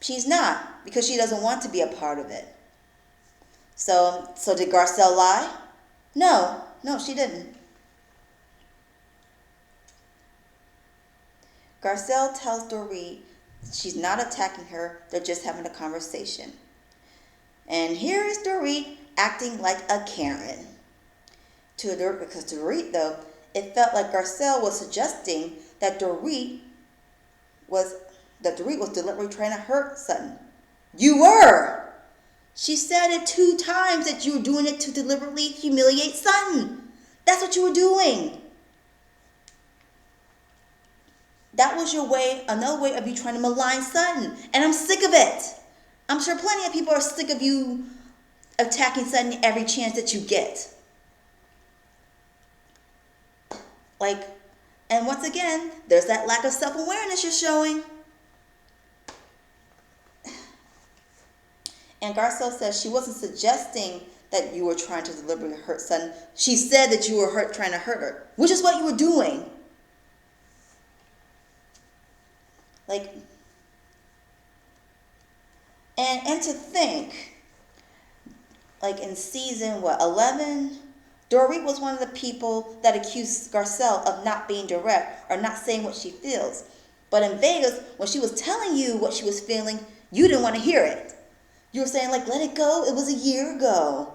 She's not, because she doesn't want to be a part of it. So did Garcelle lie? No, she didn't. Garcelle tells Dorit she's not attacking her, they're just having a conversation. And here is Dorit acting like a Karen. Because Dorit, though, it felt like Garcelle was suggesting that Dorit was deliberately trying to hurt Sutton. You were! She said it 2 times that you were doing it to deliberately humiliate Sutton. That's what you were doing. That was another way of you trying to malign Sutton. And I'm sick of it. I'm sure plenty of people are sick of you attacking Sutton every chance that you get. And once again, there's that lack of self-awareness you're showing. And Garcelle says she wasn't suggesting that you were trying to deliberately hurt Sutton. She said that you were trying to hurt her, which is what you were doing. And to think, in season 11, Dorit was one of the people that accused Garcelle of not being direct or not saying what she feels. But in Vegas, when she was telling you what she was feeling, you didn't want to hear it. You were saying, let it go. It was a year ago.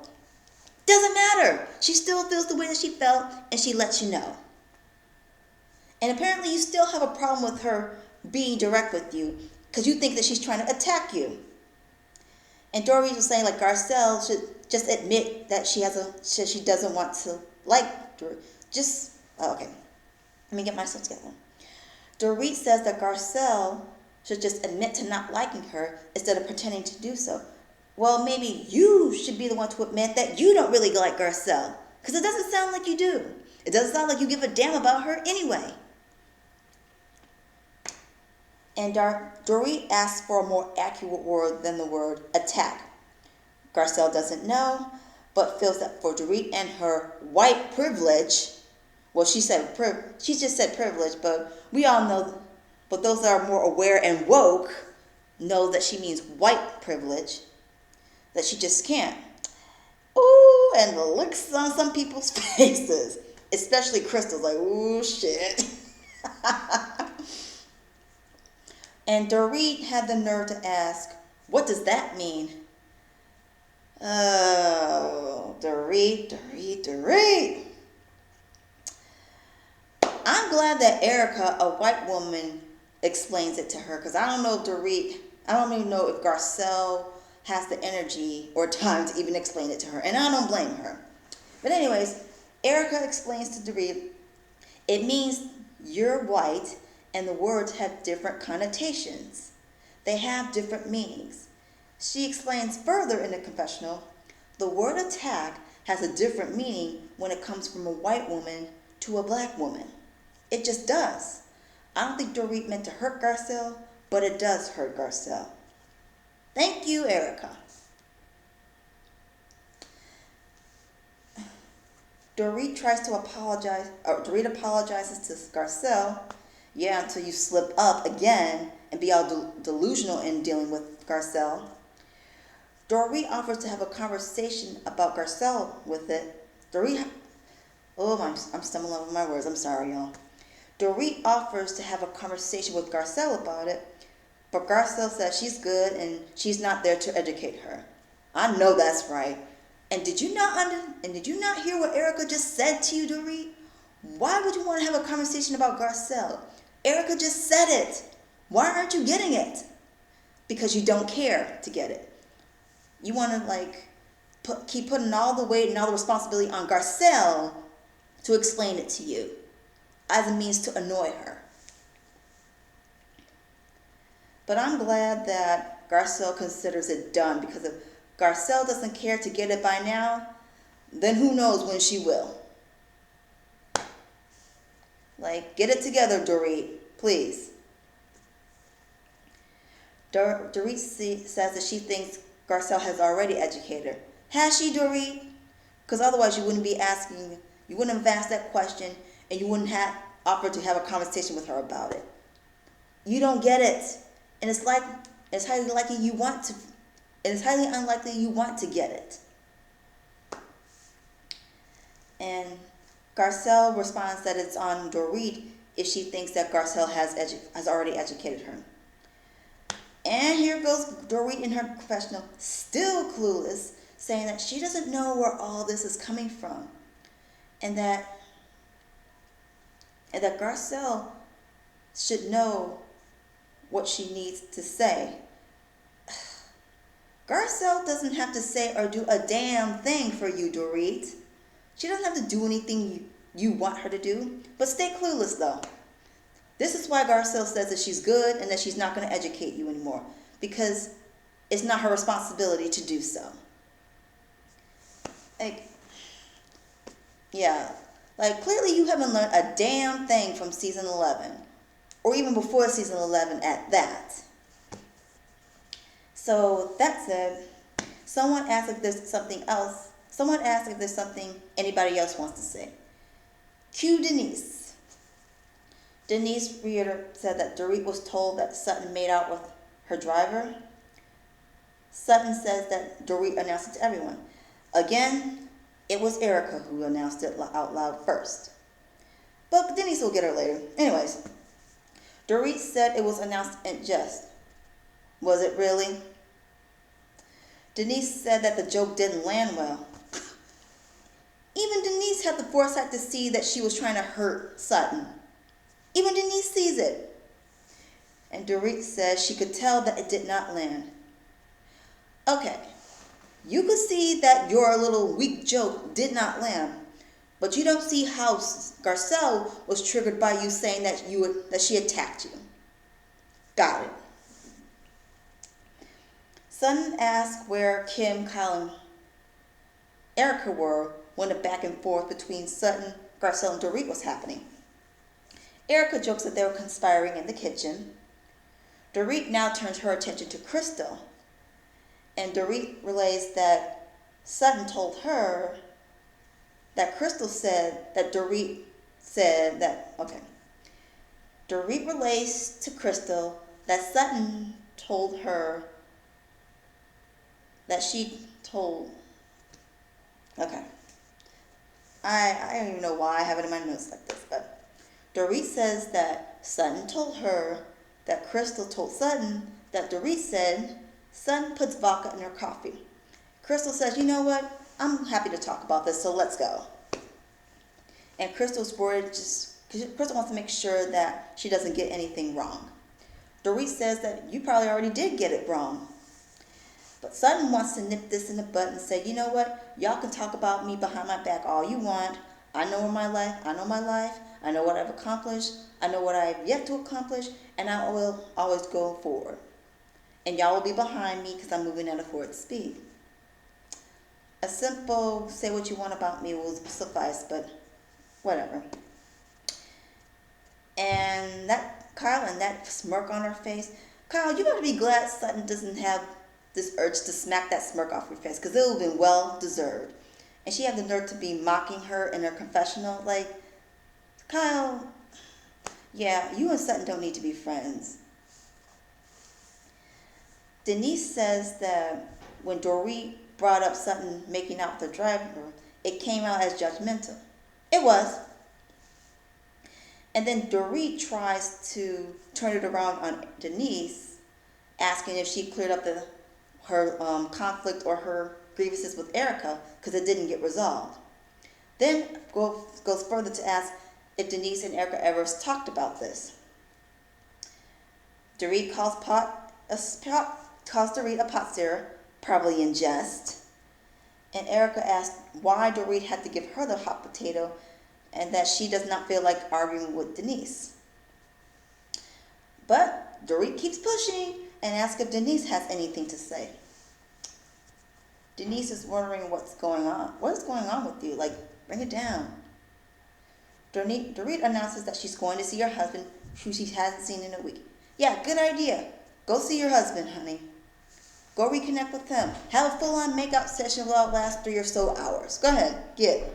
Doesn't matter. She still feels the way that she felt, and she lets you know. And apparently you still have a problem with her being direct with you because you think that she's trying to attack you. And Dorit was saying, Garcelle should just admit that she doesn't want to like Dorit. Okay. Let me get myself together. Dorit says that Garcelle should just admit to not liking her instead of pretending to do so. Well, maybe you should be the one to admit that you don't really like Garcelle, because it doesn't sound like you do. It doesn't sound like you give a damn about her anyway. And Dorit asks for a more accurate word than the word attack. Garcelle doesn't know, but feels that for Dorit and her white privilege, well, she just said privilege, but we all know, but those that are more aware and woke know that she means white privilege, that she just can't. Ooh, and the looks on some people's faces, especially Crystal's ooh, shit. And Dorit had the nerve to ask, what does that mean? Oh, Dorit. I'm glad that Erica, a white woman, explains it to her, because I don't even know if Garcelle has the energy or time to even explain it to her, and I don't blame her. But anyways, Erica explains to Dorit, it means you're white, and the words have different connotations. They have different meanings. She explains further in the confessional, the word attack has a different meaning when it comes from a white woman to a black woman. It just does. I don't think Dorit meant to hurt Garcelle, but it does hurt Garcelle. Thank you, Erica. Dorit apologizes to Garcelle, until you slip up again and be all delusional in dealing with Garcelle. Dorit offers to have a conversation about Garcelle with it. I'm stumbling over my words. I'm sorry, y'all. Dorit offers to have a conversation with Garcelle about it, but Garcelle says she's good and she's not there to educate her. I know that's right. And did you not hear what Erica just said to you, Dorit? Why would you want to have a conversation about Garcelle? Erica just said it. Why aren't you getting it? Because you don't care to get it. You want to keep putting all the weight and all the responsibility on Garcelle to explain it to you as a means to annoy her. But I'm glad that Garcelle considers it done, because if Garcelle doesn't care to get it by now, then who knows when she will. Get it together, Dorit, please. Dorit says that she thinks Garcelle has already educated her. Has she, Dorit? Because otherwise you wouldn't have asked that question, and you wouldn't have offered to have a conversation with her about it. You don't get it. And it's highly unlikely you want to get it. And Garcelle responds that it's on Dorit if she thinks that Garcelle has already educated her. And here goes Dorit in her confessional, still clueless, saying that she doesn't know where all this is coming from, and that Garcelle should know what she needs to say. Garcelle doesn't have to say or do a damn thing for you, Dorit. She doesn't have to do anything you want her to do, but stay clueless though. This is why Garcelle says that she's good and that she's not going to educate you anymore, because it's not her responsibility to do so. Clearly you haven't learned a damn thing from season 11, or even before season 11 at that. So that said, someone asked if there's something anybody else wants to say. Cue Denise. Denise said that Dorit was told that Sutton made out with her driver. Sutton says that Dorit announced it to everyone. Again, it was Erica who announced it out loud first. But Denise will get her later. Anyways, Dorit said it was announced in jest. Was it really? Denise said that the joke didn't land well. Even Denise had the foresight to see that she was trying to hurt Sutton. Even Denise sees it. And Dorit says she could tell that it did not land. Okay, you could see that your little weak joke did not land, but you don't see how Garcelle was triggered by you saying that she attacked you. Got it. Sutton asked where Kim, Kyle, and Erica were when the back and forth between Sutton, Garcelle, and Dorit was happening. Erica jokes that they were conspiring in the kitchen. Dorit now turns her attention to Crystal, and Dorit relays that Sutton told her that Crystal said that Dorit said that, okay. Dorit relays to Crystal that Sutton told her that she told, okay. I don't even know why I have it in my notes like this, but Dorit says that Sutton told her that Crystal told Sutton that Dorit said Sutton puts vodka in her coffee. Crystal says, you know what? I'm happy to talk about this, so let's go. And Crystal's worried Crystal wants to make sure that she doesn't get anything wrong. Dorit says that you probably already did get it wrong. But Sutton wants to nip this in the bud and say, you know what? Y'all can talk about me behind my back all you want. I know my life. I know what I've accomplished. I know what I have yet to accomplish. And I will always go forward. And y'all will be behind me because I'm moving at a forward speed. A simple say what you want about me will suffice, but whatever. And that Kyle and that smirk on her face. Kyle, you better be glad Sutton doesn't have this urge to smack that smirk off her face, because it would have been well deserved. And she had the nerve to be mocking her in her confessional. Kyle, yeah, you and Sutton don't need to be friends. Denise says that when Dorit brought up Sutton making out with the driver, it came out as judgmental. It was. And then Dorit tries to turn it around on Denise, asking if she cleared up her conflict or her grievances with Erica, because it didn't get resolved. Then goes further to ask if Denise and Erica ever talked about this. Dorit calls Dorit a pot stirrer, probably in jest. And Erica asks why Dorit had to give her the hot potato and that she does not feel like arguing with Denise. But Dorit keeps pushing and asks if Denise has anything to say. Denise is wondering what's going on. What is going on with you? Like, bring it down. Dorit announces that she's going to see her husband, who she hasn't seen in a week. Yeah, good idea. Go see your husband, honey. Go reconnect with him. Have a full-on makeout session that'll last 3 or so hours. Go ahead, get it.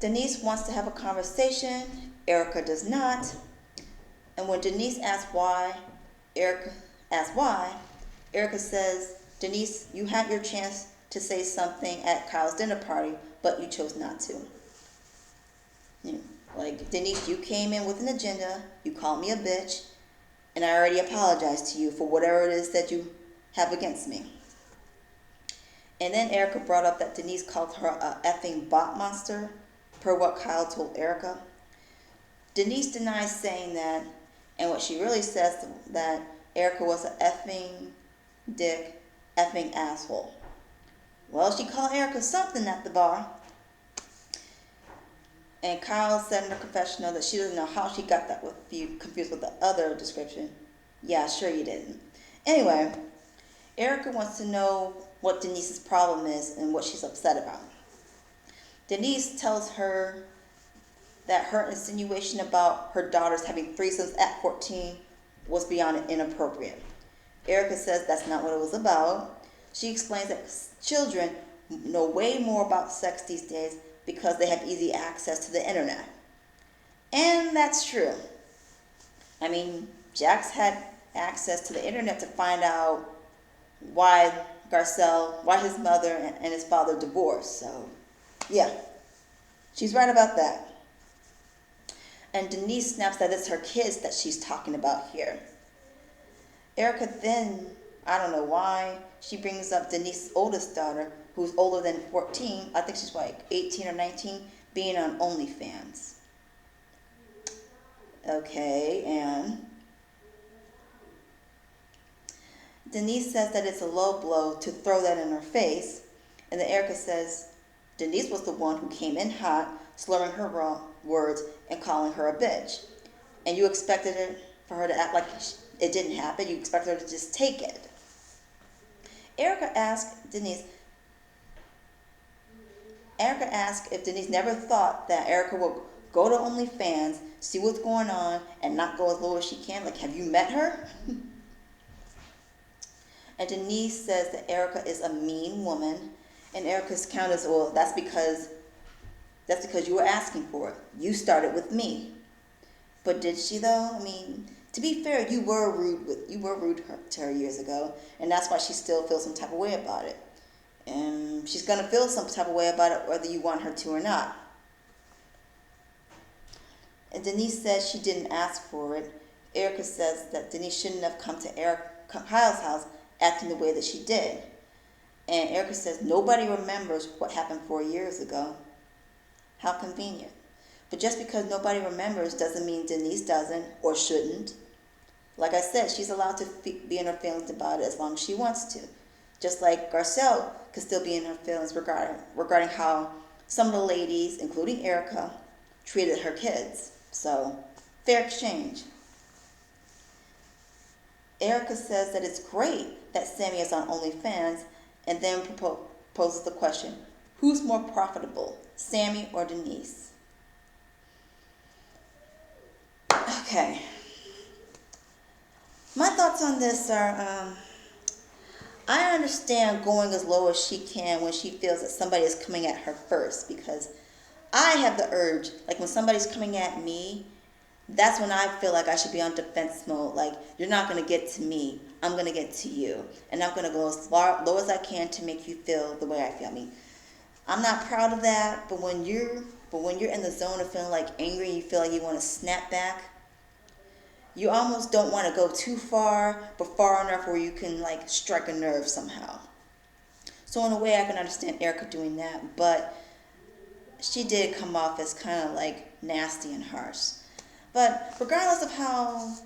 Denise wants to have a conversation. Erica does not. And when Denise asks why, Erica says, Denise, you had your chance to say something at Kyle's dinner party, but you chose not to. Like, Denise, you came in with an agenda, you called me a bitch, and I already apologized to you for whatever it is that you have against me. And then Erica brought up that Denise called her a effing bot monster, per what Kyle told Erica. Denise denies saying that, and what she really says that Erica was an effing dick, effing asshole. Well, she called Erica something at the bar. And Kyle said in her confessional that she doesn't know how she got that confused with the other description. Yeah, sure you didn't. Anyway, Erica wants to know what Denise's problem is and what she's upset about. Denise tells her that her insinuation about her daughters having threesomes at 14 was beyond inappropriate. Erica says that's not what it was about. She explains that children know way more about sex these days because they have easy access to the internet. And that's true. I mean, Jax had access to the internet to find out why his mother and his father divorced. So, yeah, she's right about that. And Denise snaps that it's her kids that she's talking about here. Erica then, I don't know why, she brings up Denise's oldest daughter, who's older than 14, I think she's like 18 or 19, being on OnlyFans. Okay, and Denise says that it's a low blow to throw that in her face, and then Erica says Denise was the one who came in hot, slurring her wrong words and calling her a bitch. And you expected for her to act like it didn't happen. You expected her to just take it. Erica asked if Denise never thought that Erica would go to OnlyFans, see what's going on, and not go as low as she can. Like, have you met her? And Denise says that Erica is a mean woman, and Erica's counter is, well, that's because you were asking for it. You started with me. But did she though? I mean, to be fair, you were rude to her years ago, and that's why she still feels some type of way about it. And she's gonna feel some type of way about it whether you want her to or not. And Denise says she didn't ask for it. Erica says that Denise shouldn't have come to Kyle's house acting the way that she did. And Erica says nobody remembers what happened 4 years ago. How convenient. But just because nobody remembers doesn't mean Denise doesn't or shouldn't. Like I said, she's allowed to be in her feelings about it as long as she wants to. Just like Garcelle could still be in her feelings regarding how some of the ladies, including Erica, treated her kids. So, fair exchange. Erica says that it's great that Sammy is on OnlyFans and then poses the question, who's more profitable, Sammy or Denise? Okay. My thoughts on this are, I understand going as low as she can when she feels that somebody is coming at her first, because I have the urge, like when somebody's coming at me, that's when I feel like I should be on defense mode. Like, you're not going to get to me, I'm going to get to you. And I'm going to go as low as I can to make you feel the way I feel. I mean, I'm not proud of that, but when you're in the zone of feeling like angry, you feel like you want to snap back, you almost don't want to go too far, but far enough where you can like strike a nerve somehow. So in a way, I can understand Erica doing that, but she did come off as kind of like nasty and harsh. But regardless of how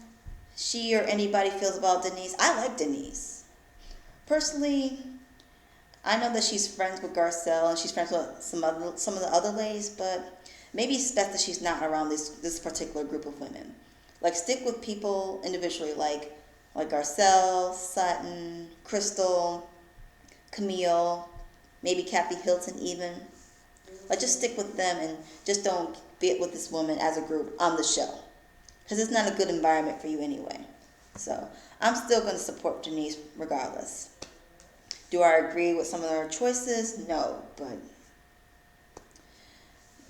she or anybody feels about Denise, I like Denise. Personally, I know that she's friends with Garcelle and she's friends with some of the other ladies, but maybe it's best that she's not around this particular group of women. Like, stick with people individually, like Garcelle, Sutton, Crystal, Camille, maybe Kathy Hilton even. Like, just stick with them and just don't be with this woman as a group on the show, because it's not a good environment for you anyway. So I'm still going to support Denise regardless. Do I agree with some of her choices? No, but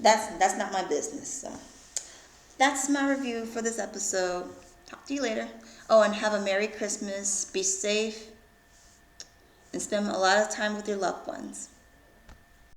that's not my business. So that's my review for this episode. Talk to you later. Oh, and have a Merry Christmas. Be safe and spend a lot of time with your loved ones.